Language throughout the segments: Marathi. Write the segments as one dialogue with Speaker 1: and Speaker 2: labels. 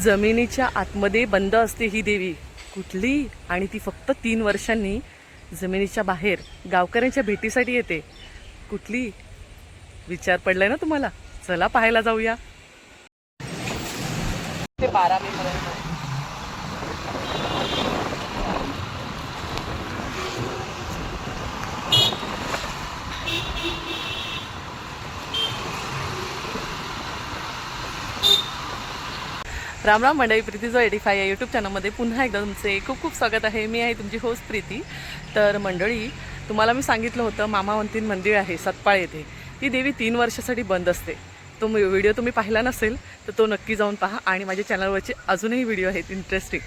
Speaker 1: जमिनीच्या आतमध्ये बंद असते ही देवी कुठली, आणि ती फक्त 3 वर्षांनी जमिनीच्या बाहेर गावकऱ्यांच्या भेटीसाठी येते. कुठली? विचार पडलाय ना तुम्हाला? चला पाहायला जाऊया. ते 12 मे पर्यंत. राम राम मंडळी, प्रीती जो 85 या यूट्यूब चॅनलमध्ये पुन्हा एकदा तुमचे खूप खूप स्वागत आहे. मी आहे तुमची होस्ट प्रीती. तर मंडळी, तुम्हाला मी सांगितलं होतं मामावंतीन मंदिर आहे सतपाळ येथे. ती देवी 3 वर्षासाठी बंद असते. तो व्हिडिओ तुम्ही पाहिला नसेल तर तो नक्की जाऊन पहा, आणि माझ्या चॅनलवरचे अजूनही व्हिडिओ आहेत इंटरेस्टिंग,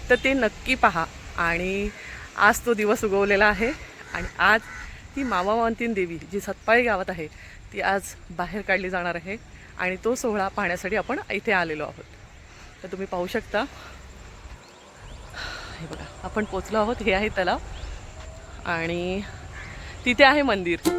Speaker 1: तर ते नक्की पहा. आणि आज तो दिवस उगवलेला आहे, आणि आज ती मामावंतीन देवी जी सतपाळी गावात आहे ती आज बाहेर काढली जाणार आहे, आणि तो सोहळा पाहण्यासाठी आपण इथे आलेलो आहोत. तर तुम्ही पाहू शकता, हे बघा आपण पोचलो आहोत. हे आहे तलाव, आणि तिथे आहे मंदिर.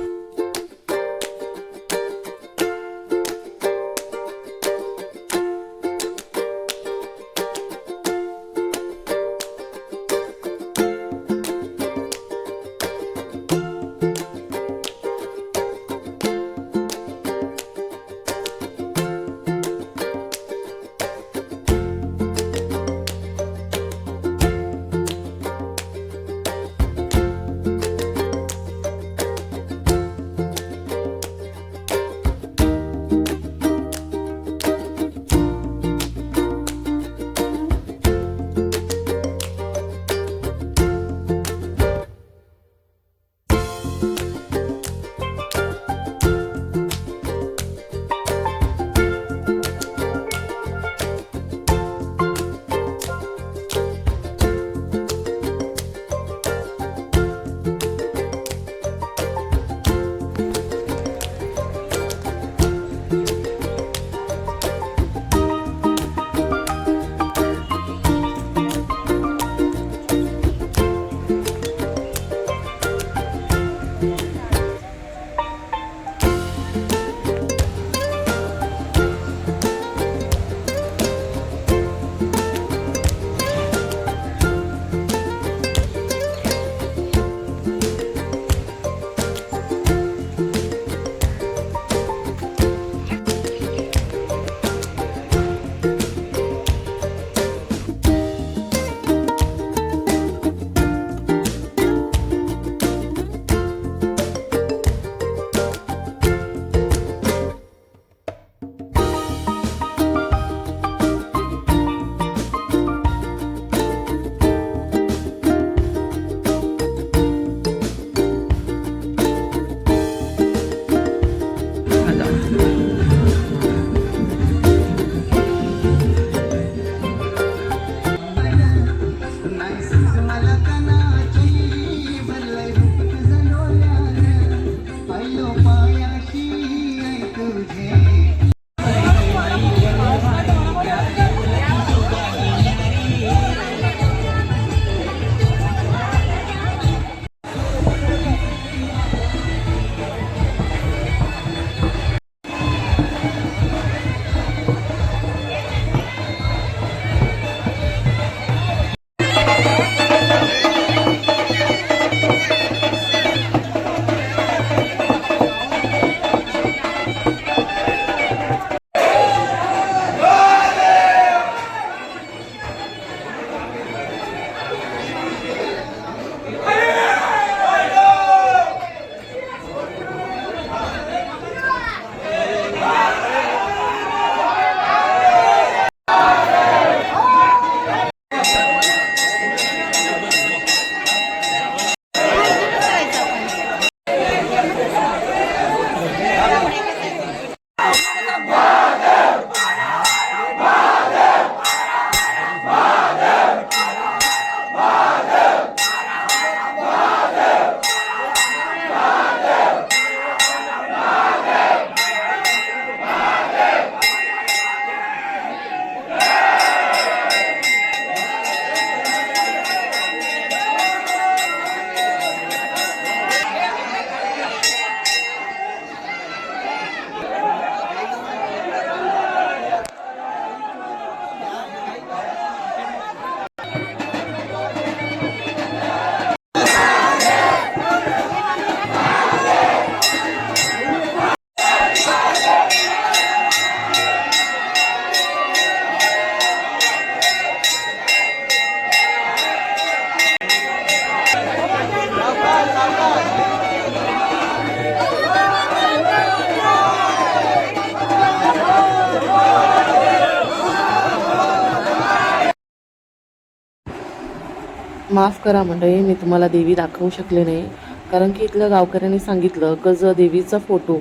Speaker 1: माफ करा मंडळी, मी तुम्हाला देवी दाखवू शकले नाही, कारण की इथल्या गावकऱ्यांनी सांगितलं की जर देवीचा फोटो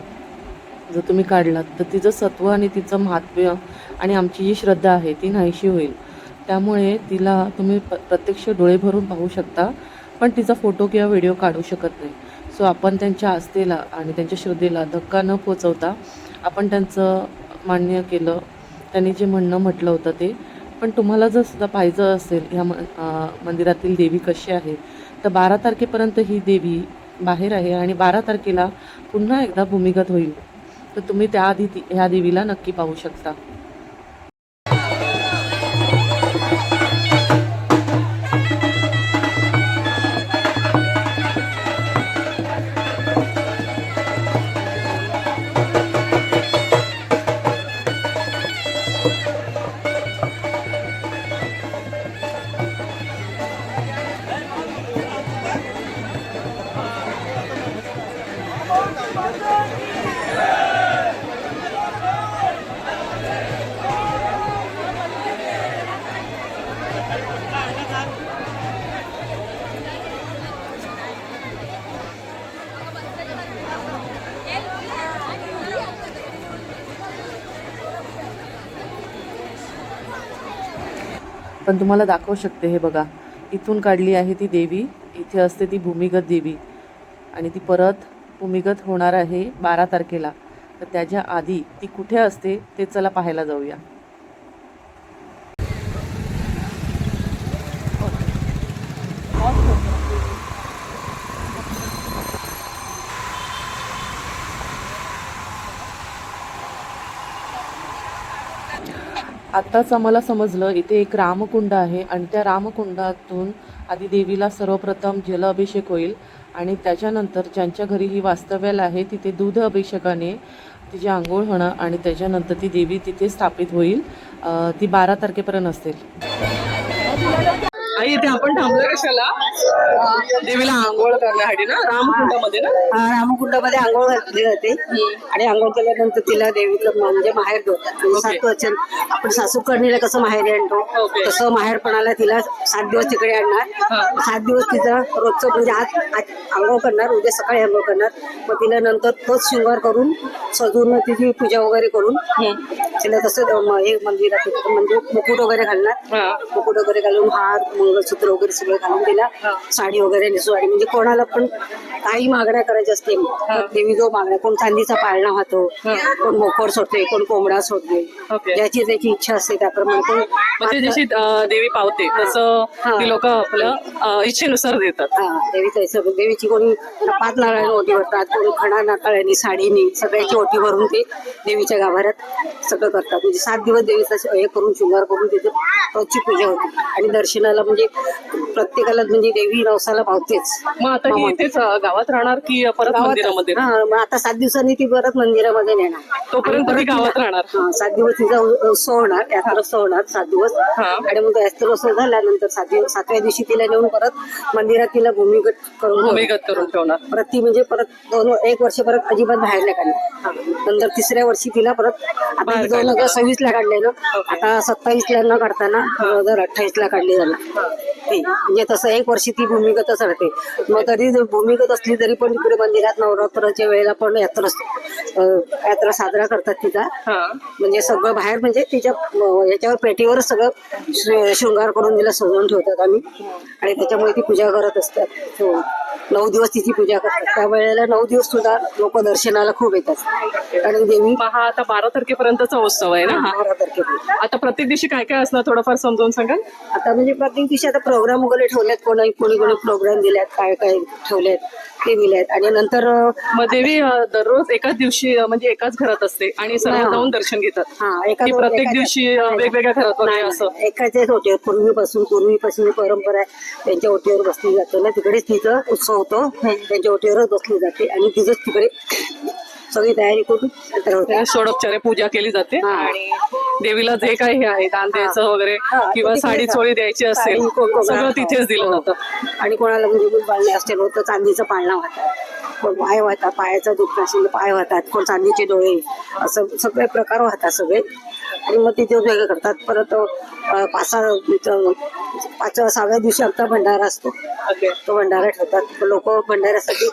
Speaker 1: जर तुम्ही काढलात तर तिचं सत्व आणि तिचं महात्म्य आणि आमची जी श्रद्धा आहे ती नाहीशी होईल. त्यामुळे तिला तुम्ही प्रत्यक्ष डोळे भरून पाहू शकता, पण तिचा फोटो किंवा व्हिडिओ काढू शकत नाही. सो आपण त्यांच्या आस्थेला आणि त्यांच्या श्रद्धेला धक्का न पोचवता आपण त्यांचं मान्य केलं, त्यांनी जे म्हणणं म्हटलं होतं ते. पण तुम्हाला जर सुद्धा पाहिजे असेल ह्या मंदिरातील देवी कशी आहे, तर 12 तारखेपर्यंत ही देवी बाहेर आहे आणि 12 तारखेला पुन्हा एकदा भूमिगत होईल. तर तुम्ही त्याआधी ह्या देवीला नक्की पाहू शकता. पण तुम्हाला दाखवू शकते, हे बघा, इथून काढली आहे ती देवी. इथे असते ती भूमिगत देवी आणि ती परत भूमिगत होणार आहे 12 तारखेला. तर त्याच्या आधी ती कुठे असते ते चला पाहायला जाऊया. आत्ताच आम्हाला समजलं इथे एक रामकुंड आहे आणि त्या रामकुंडातून आधी देवीला सर्वप्रथम जल अभिषेक होईल आणि त्याच्यानंतर ज्यांच्या घरी ही वास्तव्याला आहे तिथे दूध अभिषेकाने तिची आंघोळ होणं आणि त्याच्यानंतर ती देवी तिथे स्थापित होईल. ती 12 तारखेपर्यंत असेल. आई, इथे आपण थांबलो कशाला? देवीला आंघोळ करण्यासाठी ना, रामकुंडामध्ये ना?
Speaker 2: रामकुंडामध्ये आंघोळ घातली जाते आणि आंघोळ केल्यानंतर तिला देवीचं म्हणजे माहेर ठेवतात. म्हणजे 7 वचन आपण सासू करणीला कसं माहेरी आणतो तसं माहेरपणाला तिला 7 दिवस तिकडे आणणार. 7 दिवस तिचं रोजचं म्हणजे आज आंघोळ करणार, उद्या सकाळी आंघोळ करणार. मग तिला नंतर तोच शृंगार करून सजून तिची पूजा वगैरे करून तिला तसं हे मंदिरात म्हणजे मुकुट वगैरे घालणार. मुकुट वगैरे घालून हार मंगळसूत्र वगैरे सगळं घालून तिला साडी वगैरे नेसवाडी. म्हणजे कोणाला पण काही मागण्या करायची असते देवी जो मागण्या, कोण चांदीचा पाळणा वाहतो, कोण मोकड सोडते, कोण कोंबडा सोडते, ज्याची त्याची इच्छा असते त्याप्रमाणे. कोण
Speaker 1: म्हणजे जशी देवी पावते तसं ती लोक आपलं इच्छेनुसार देतात.
Speaker 2: देवी तसं देवीची कोणी 5 नारळाने ओटी भरतात, कोणी खणा नारळाने साडीने सगळ्याची ओटी भरून ते देवीच्या गाभाऱ्यात सगळं करतात. म्हणजे 7 दिवस देवीचा हे करून शृंगार करून तिथे रोजची पूजा होती आणि दर्शनाला म्हणजे प्रत्येकाला म्हणजे देवी नवसाला पावतेच.
Speaker 1: मग आता ही इथेच गावात राहणार की परत मंदिरामध्ये?
Speaker 2: मग आता 7 दिवसांनी ती परत मंदिरामध्ये नेणार.
Speaker 1: तोपर्यंत ती गावात राहणार?
Speaker 2: 7 दिवस तिचा उत्सव होणार, यात्रोत्सव होणार 7 दिवस. आणि मग यात्रोत्सव झाल्यानंतर 7व्या दिवशी तिला नेऊन परत मंदिरात तिला भूमिगत करून
Speaker 1: ठेवणार.
Speaker 2: परत ती म्हणजे परत 1 वर्ष परत अजिबात बाहेर नाही काढणार. नंतर 3ऱ्या वर्षी तिला परत आता 2026 ला काढले ना, आता 27 ला न काढताना 2028 ला काढली जाणार. म्हणजे तसं 1 वर्षी ती भूमिगतच राहते. मग तरी भूमिगत असली तरी पण तिकडे मंदिरात नवरात्राच्या वेळेला पण यात्रा साजरा करतात तिचा. म्हणजे सगळं बाहेर म्हणजे तिच्या याच्यावर पेटीवरच सगळं शृंगार करून तिला सजवून ठेवतात आम्ही आणि त्याच्यामुळे ती पूजा करत असतात. 9 दिवस तिची पूजा करतात. त्या वेळेला 9 दिवस सुद्धा लोक दर्शनाला खूप येतात. कारण देवी
Speaker 1: आता 12 तारखेपर्यंतचा उत्सव आहे ना?
Speaker 2: 12 तारखेपर्यंत.
Speaker 1: आता प्रत्येक दिवशी काय काय असणार थोडंफार समजावून सांगाल?
Speaker 2: आता म्हणजे प्रत्येक दिवशी आता प्रोग्राम वगैरे ठेवलेत, कोणी प्रोग्राम दिल्यात, काय काय ठेवलेत ते दिलेत. आणि नंतर
Speaker 1: मग देवी दररोज एकाच दिवशी म्हणजे एकाच घरात असते आणि सर्व जाऊन दर्शन घेतात? प्रत्येक दिवशी वेगवेगळ्या घरात वगैरे असं?
Speaker 2: एकाच्याच ओटीवर पूर्वीपासून परंपरा आहे, त्यांच्या ओटीवर बसली जाते ना, तिकडेच तिचा उत्सव होतो. त्यांच्या ओटीवरच बसली जाते आणि तिथंच तिकडे सगळी तयारी करून
Speaker 1: षोडोपचारे पूजा केली जाते आणि देवीला जे काही हे आहे दान द्यायचं वगैरे किंवा साडी चोळी द्यायची असेल सगळं तिथेच दिलं जातं.
Speaker 2: आणि कोणाला म्हणजे दूध बाळणे असेल तर चांदीचं पाळणा वाहतात, कोण पाय वाहतात, पायाचा दुखणं असेल पाय वाहतात, कोण चांदीचे डोळे, असं सगळे प्रकार वाहतात सगळे. आणि मग तिथे वेगळं करतात. परत 6व्या दिवशी आमचा भंडारा असतो. तो भंडारा ठेवतात. लोक भंडाऱ्यासाठी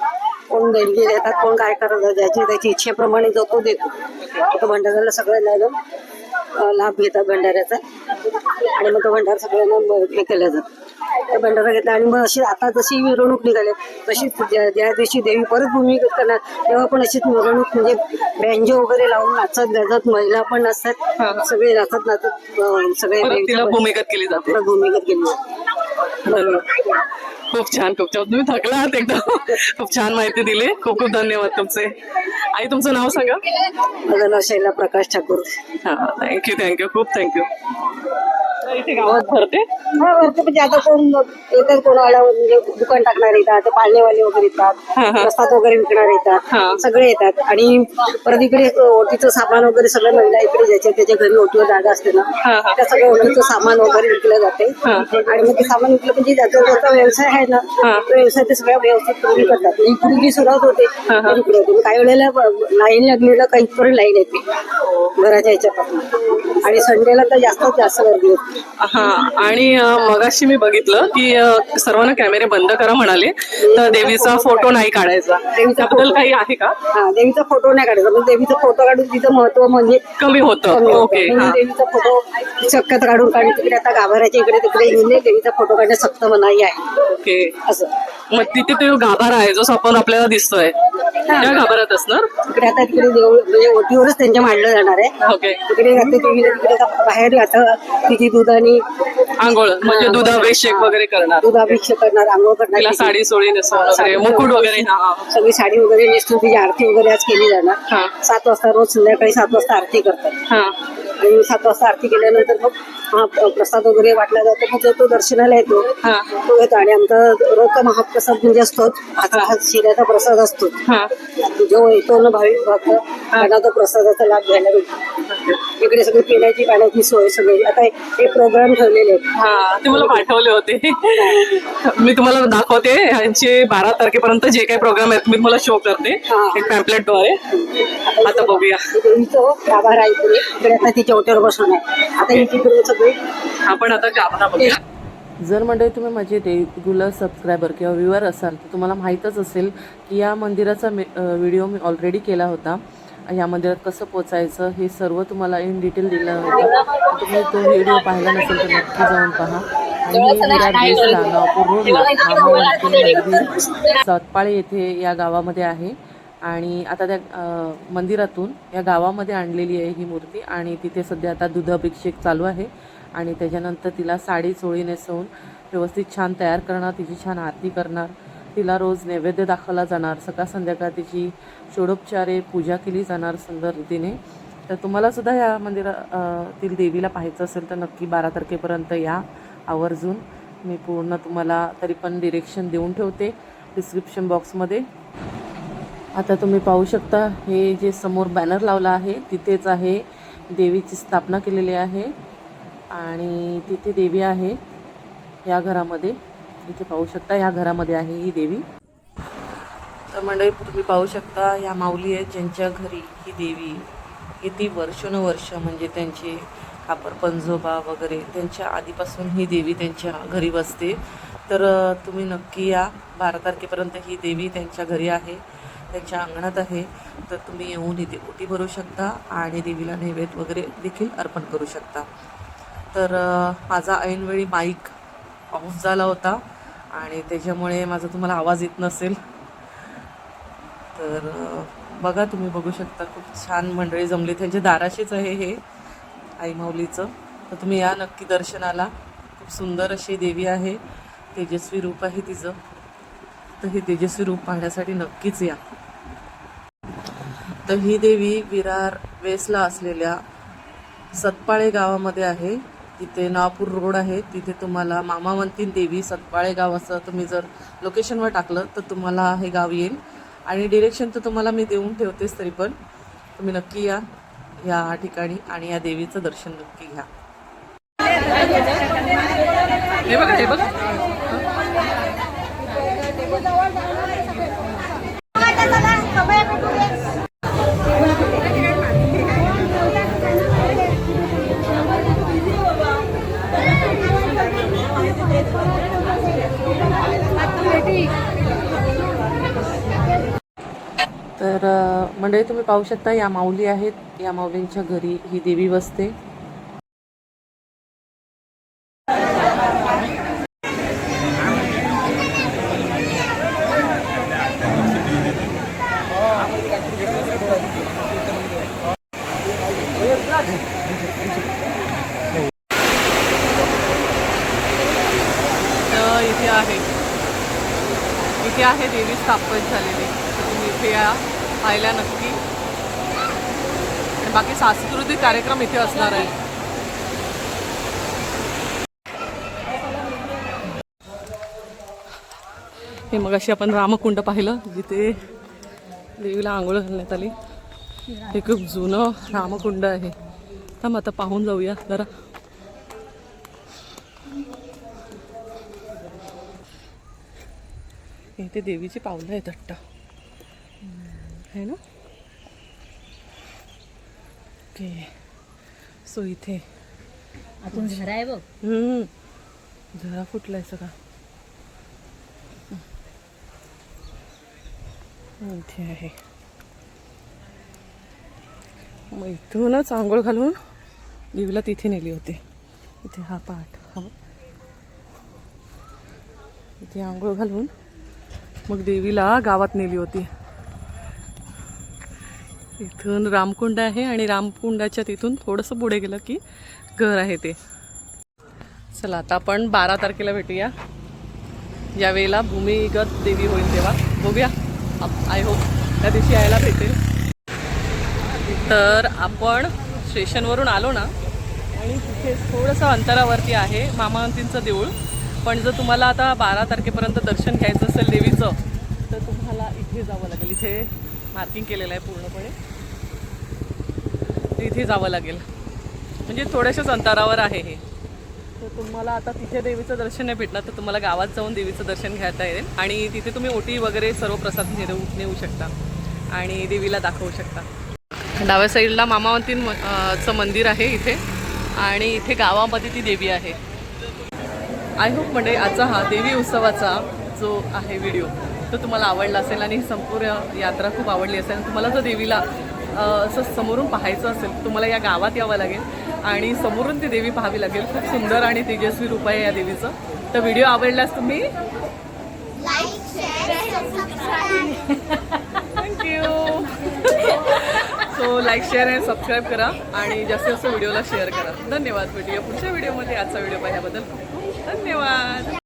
Speaker 2: कोण देणगी देतात, कोण काय करतात, ज्याची त्याची इच्छेप्रमाणे जो तो देतो. तो भंडाऱ्याला सगळ्यांना लाभ घेतात भंडाऱ्याचा आणि मग तो भंडारा सगळ्यांना हे केला जातो. तो भंडारा घेतला आणि मग अशी आता जशी मिरवणूक निघाली तशी ज्या दिवशी देवी परत भूमिगत करणार तेव्हा पण अशीच मिरवणूक म्हणजे बँजो वगैरे लावून नाचत गाजत, महिला पण असतात, सगळे नाचत सगळे
Speaker 1: तिला भूमिगत केली जाते.
Speaker 2: भूमिगत केली जाते.
Speaker 1: खूप छान खूप छान. तुम्ही थकला आहात एकदम. खूप छान माहिती दिली. खूप खूप धन्यवाद तुमचे. आई तुमचं नाव सांगा.
Speaker 2: माझं नाव शैला प्रकाश ठाकूर.
Speaker 1: हा थँक्यू खूप थँक्यू. इथे गावात भरते
Speaker 2: भरते म्हणजे आता कोण येतात, कोणाला म्हणजे दुकान टाकणार येतात, पाळणेवाले वगैरे येतात, रस्तात वगैरे विकणार येतात, सगळे येतात. आणि परत इकडे ओटीचं सामान वगैरे सगळ्या महिला इकडे ज्याच्या त्याच्या घरी ओटीवर जागा असते ना, त्या सगळ्या ओटीचं सामान वगैरे विकलं जाते. आणि मग ते सामान विकलं म्हणजे ज्याचा व्यवसाय आहे ना, तो व्यवसाय ते सगळ्या व्यवस्थित करून करतात. ही पूर्वी सुरुवात होते इकडे होते. काही वेळेला लाईन लागलेलं काहीपर्यंत लाईन येते घराच्या ह्याच्यापासून. आणि संडेला तर जास्त गर्दी होती.
Speaker 1: हा आणि मगाशी मी बघितलं की सर्वांना कॅमेरे बंद करा म्हणाले, तर देवीचा फोटो नाही काढायचा. त्याबद्दल काही आहे का?
Speaker 2: हा, देवीचा फोटो नाही काढायचा. पण देवीचा फोटो काढून तिचं महत्व म्हणजे
Speaker 1: कमी होतं. ओके.
Speaker 2: देवीचा फोटो शक्यत काढून तिकडे आता गाभाऱ्याच्या इकडे तिकडे गेले देवीचा फोटो काढणं सक्त मनाई आहे.
Speaker 1: ओके.
Speaker 2: असं
Speaker 1: मग तिथे तो गाभारा आहे जो आपण आपल्याला दिसतोय त्या गाभाऱ्यात असणार.
Speaker 2: तिकडे आता तिकडे देऊळ म्हणजे ओटीवरच त्यांच्या मांडलं जाणार आहे.
Speaker 1: ओके.
Speaker 2: तिकडे जाते देवीला तिकडे बाहेर आता तिची दुधानी
Speaker 1: आंघोळ म्हणजे दुधाभिषेक वगैरे करणार,
Speaker 2: दुधाभिषेक करणार, आंघोळ करणार,
Speaker 1: तिला साडी सोळी नेसवून वगैरे, मुकुट वगैरे
Speaker 2: सगळी साडी वगैरे नेसून तिची आरती वगैरे आज केली जाणार. 7 वाजता रोज संध्याकाळी 7 वाजता आरती करतात. आणि 7 वाजता आरती केल्यानंतर मग प्रसाद वगैरे वाटला जातो. मग तो दर्शनाला येतो, तो येतो. आणि आमचा रोजचा महाप्रसाद म्हणजे असतो हा शिऱ्याचा प्रसाद असतो. जो येतो ना भाविक भक्त त्यांना तो प्रसादाचा लाभ घ्यायला मिळतो. इकडे सगळी पिण्याची पाण्याची सोय सगळी आता हे प्रोग्राम ठेवलेले आहेत.
Speaker 1: ते मला पाठवले होते. मी तुम्हाला दाखवते ह्यांचे 12 तारखेपर्यंत जे काही प्रोग्राम आहेत मी तुम्हाला शो करते एक पॅम्पलेटद्वारे. आता बघूया.
Speaker 2: देवीचं गाभारा इकडे इकडे आता तिच्या ओट्यावर बसून आहे. आता इकडे सगळे
Speaker 1: आपण आता गाभारा बघूया.
Speaker 3: जर मंडळी तुम्ही माझे रेग्युलर सबस्क्रायबर किंवा व्ह्यूअर असाल तर तुम्हाला माहीतच असेल की या मंदिराचा व्हिडिओ मी ऑलरेडी केला होता. या मंदिरात कसं पोचायचं हे सर्व तुम्हाला इन डिटेल दिलं होतं. तुम्ही तो व्हिडिओ पाहिला नसेल तर नक्की जाऊन पहा. आणि हे विरार वेस्टला नागपूर रोडला मामावंती मंदिर सातपाळे येथे या गावामध्ये आहे. आणि आता त्या मंदिरातून या गावामध्ये आणलेली आहे ही मूर्ती. आणि तिथे सध्या आता दुधाभिषेक चालू आहे. आणि त्याच्यानंतर तिला साडी चोळी नेसवून व्यवस्थित छान तयार करणार, तिची छान आरती करणार, तिला रोज नैवेद्य दाखवला जाणार, सकाळ संध्याकाळ तिची षोडोपचारे पूजा केली जाणार सुंदर रीतीने. तर तुम्हालासुद्धा या मंदिरातील देवीला पाहायचं असेल तर नक्की 12 तारखेपर्यंत या आवर्जून. मी पूर्ण तुम्हाला तरी पण डिरेक्शन देऊन ठेवते डिस्क्रिप्शन बॉक्समध्ये. आता तुम्ही पाहू शकता हे जे समोर बॅनर लावला आहे तिथेच आहे देवीची स्थापना केलेली आहे. आणि तिथे देवी आहे या घरामध्ये. इथे पाहू शकता या घरामध्ये आहे ही देवी. तर मंडळी तुम्ही पाहू शकता या माऊली आहेत ज्यांच्या घरी ही देवी किती वर्षानुवर्ष म्हणजे त्यांचे खापर पंजोबा वगैरे त्यांच्या आधीपासून ही देवी त्यांच्या घरी बसते. तर तुम्ही नक्की या. 12 तारखेपर्यंत ही देवी त्यांच्या घरी आहे, त्यांच्या अंगणात आहे. तर तुम्ही येऊन इथे ओटी भरू शकता आणि देवीला नैवेद्य वगैरे देखील अर्पण करू शकता. तर माझा ऐनवेळी माईक ऑफ झाला होता आणि त्याच्यामुळे माझा तुम्हाला आवाज येत नसेल. तर बघा तुम्ही बघू शकता खूप छान मंडळी जमली. त्यांच्या दाराशीच आहे हे आई माऊलीचं. तर तुम्ही या नक्की दर्शनाला. खूप सुंदर अशी देवी आहे, तेजस्वी रूप आहे तिचं. तर हे तेजस्वी रूप पाहण्यासाठी नक्कीच या. तर ही देवी विरार वेस्टला असलेल्या सतपाळे गावामध्ये आहे. तिथे नागपूर रोड आहे, तिथे तुम्हाला मामावंती देवी सतपाळे गाव असं तुम्ही जर लोकेशनवर टाकलं तर तुम्हाला हे गाव येईल. आणि डिरेक्शन तर तुम्हाला मी देऊन ठेवतेच, तरी पण तुम्ही नक्की या या ठिकाणी आणि या देवीचं दर्शन नक्की घ्या.
Speaker 1: हे बघा हे बघा.
Speaker 3: तर मंडळी तुम्ही पाहू शकता या माऊली आहेत. या माऊलींच्या घरी ही देवी बसते.
Speaker 1: इथे आहे देवी स्थापन झालेली. तर तुम्ही इथे या, पाहायला नक्की. आणि बाकी सांस्कृतिक कार्यक्रम इथे असणार आहे. हे मगाशी आपण रामकुंड पाहिलं जिथे देवीला आंघोळ घालण्यात आली. हे खूप जुनं रामकुंड आहे. थांब आता पाहून जाऊया जरा. इथे देवीची पावलं आहेत वाटतं, है ना? ओके. सो इथे
Speaker 2: अजून झरा आहे बघ.
Speaker 1: झरा फुटलाय सगळा. इथे आहे. मग इथूनच आंघोळ घालून देवीला तिथे नेली होती. इथे हा पाठ, हा इथे आंघोळ घालून मग देवीला गावात नेली होती. इथून रामकुंड आहे आणि रामकुंडाच्या तिथून थोडंसं पुढे गेलं की घर आहे ते. चला आता आपण 12 तारखेला भेटूया. यावेळेला भूमिगत देवी होईल तेव्हा बघूया. आय होप त्या दिवशी यायला भेटेल. तर आपण स्टेशनवरून आलो ना, आणि तिथे थोडंसं अंतरावरती आहे मामावंतींचं देऊळ. पण जर तुम्हाला आता 12 तारखेपर्यंत दर्शन घ्यायचं असेल देवीचं, तर तुम्हाला इथे जावं लागेल. इथे मार्किंग केलेलं आहे पूर्णपणे. इथे जावं लागेल, म्हणजे थोड्याशाच अंतरावर आहे हे. तर तुम्हाला आता तिथे देवीचं दर्शन नाही भेटणार, तर तुम्हाला गावात जाऊन देवीचं दर्शन घेता येईल. आणि तिथे तुम्ही ओटी वगैरे सर्व प्रसाद नेऊ शकता आणि देवीला दाखवू शकता. डाव्या साईडला मामावंतींचं मंदिर आहे इथे, आणि इथे गावामध्ये ती देवी आहे. आय होप म्हणजे आजचा हा देवी उत्सवाचा जो आहे व्हिडिओ तो तुम्हाला आवडला असेल आणि संपूर्ण यात्रा खूप आवडली असेल. तुम्हाला जर देवीला असं समोरून पाहायचं असेल, तुम्हाला या गावात यावं लागेल आणि समोरून ती देवी पाहावी लागेल. खूप सुंदर आणि तेजस्वी रूप आहे या देवीचं. तर व्हिडिओ आवडल्यास तुम्ही थँक्यू. सो लाईक, शेअर आणि सबस्क्राईब करा आणि जास्तीत जास्त व्हिडिओला शेअर करा. धन्यवाद. भेटूया पुढच्या व्हिडिओमध्ये. आजचा व्हिडिओ पाहिल्याबद्दल खूप धन्यवाद.